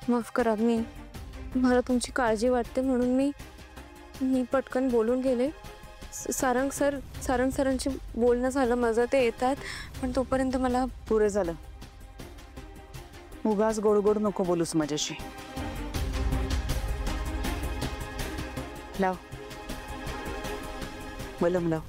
माफ करा, मला तुमची काळजी वाटते म्हणून मी पटकन बोलून गेले. सारंग सरांची बोलणं झालं माझं, ते येतात, पण तोपर्यंत मला पुरे झालं. उगाच गोड गोड नको बोलूस माझ्याशी. लाव मलम लाव.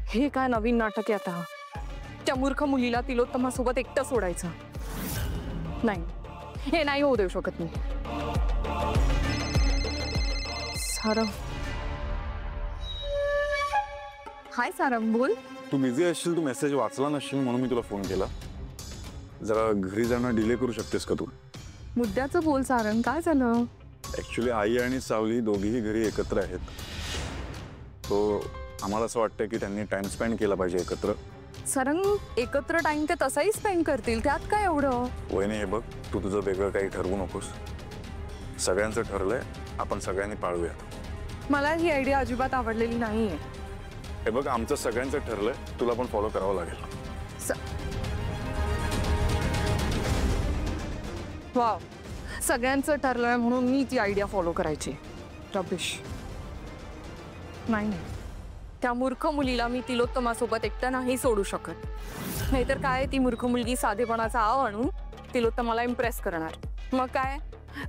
हे काय नवीन नाटक आहे आता? त्या मूर्ख मुलीला तिलोत्तमासोबत एकटं सोडायचं नाही, हे नाही होऊ देऊ शकत मी. सारंग, हाय सारंग, बोल. तू बिझी असशील, तू मेसेज वाचला नसशील म्हणून मी तुला फोन केला. जरा घरी जाणं डिले करू शकतेस का तू? मुद्द्याचं बोल सारंग, काय झालं? ऍक्च्युली आई आणि सावली दोघीही घरी एकत्र आहेत. तो आम्हाला असं वाटतं की त्यांनी टाइम स्पेंड केला पाहिजे एकत्र. सारंग, एकत्र टाइम ते तसाही स्पेंड करतील, त्यात काय एवढं? वहिनी, हे बघ, तू तुझं वेगळं काही ठरवू नकोस. सगळ्यांचं ठरलंय, आपण सगळ्यांनी पाळूयात. मला ही आयडिया अजिबात आवडलेली नाहीये. हे बघ, आमचं सगळ्यांचं ठरलंय, तुला पण फॉलो करावं लागेल. वाव, सगळ्यांचं ठरलंय म्हणून मी ती आयडिया फॉलो करायची? रबिश. नाही, त्या मूर्ख मुलीला मी तिलोत्तमासोबत एकटं नाही सोडू शकत. नाहीतर काय, ती मूर्ख मुलगी साधेपणाचा आव आणून तिलोत्तमाला इम्प्रेस करणार. मग काय,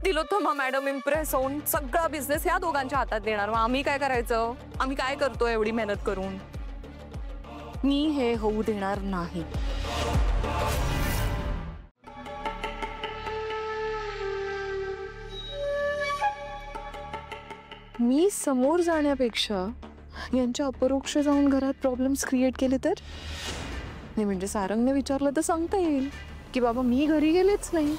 तिलोत्तमा मॅडम इम्प्रेस होऊन सगळा बिझनेस ह्या दोघांच्या हातात देणार. मग आम्ही काय करायचं? आम्ही काय करतोय एवढी मेहनत करून? मी हे होऊ देणार नाही. मी समोर जाण्यापेक्षा यांच्या अपरोक्ष जाऊन घरात प्रॉब्लेम्स क्रिएट केले तर? नाही म्हणजे सारंगने विचारलं तर सांगता येईल की बाबा मी घरी गेलेच नाही.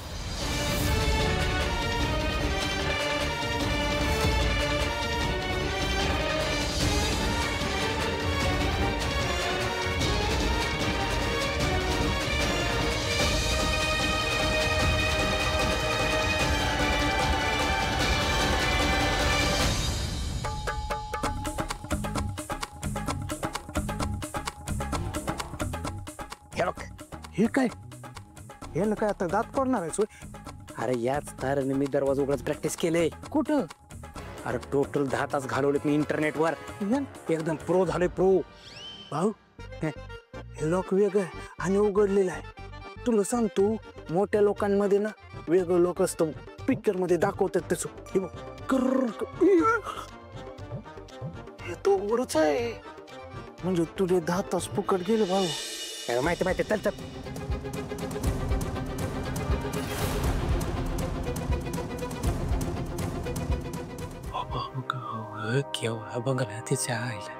हे काय, हे ना काय आता दात पडणार आहे? अरे याच ताराने मी दरवाजा उघडच प्रॅक्टिस केले. कुठं? अरे टोटल 10 तास घालवलेत मी इंटरनेटवर. एकदम प्रो झाले, प्रो. भाऊ, हे लोक वेगळं आणि उघडलेलं आहे. तुला सांगतो, मोठ्या लोकांमध्ये ना वेगळं लोक असतं, पिक्चर मध्ये दाखवतात तसं. हे तो उघडच आहे म्हणजे तुझे 10 तास फुकट गेले भाऊ. माहिती चल चल. केव्हा बघा तिच्या आईला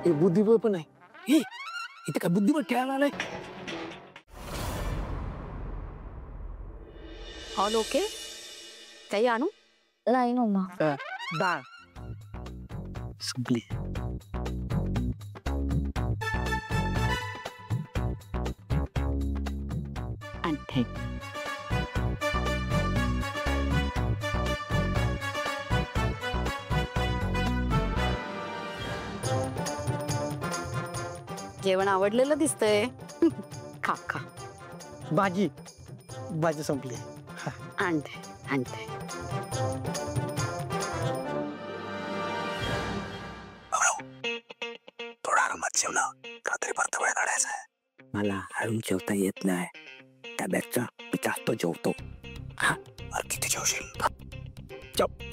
हे बुद्धिबळ पण आहे. इथे काय बुद्धिबळ खेळायला आलाय? All okay? काही आणू? नाही मम्मा. डाळ संपली. आणते. जेवण आवडलेलं दिसतंय. खा खा. भाजी संपली. आणते आणते. थोडा आरामात जेवण, रात्री परत वेळ काढायचा आहे. मला हळू जेवता येत नाही. त्या बॅगचा मी जास्त जेवतो. अरे किती जेवशील जेव.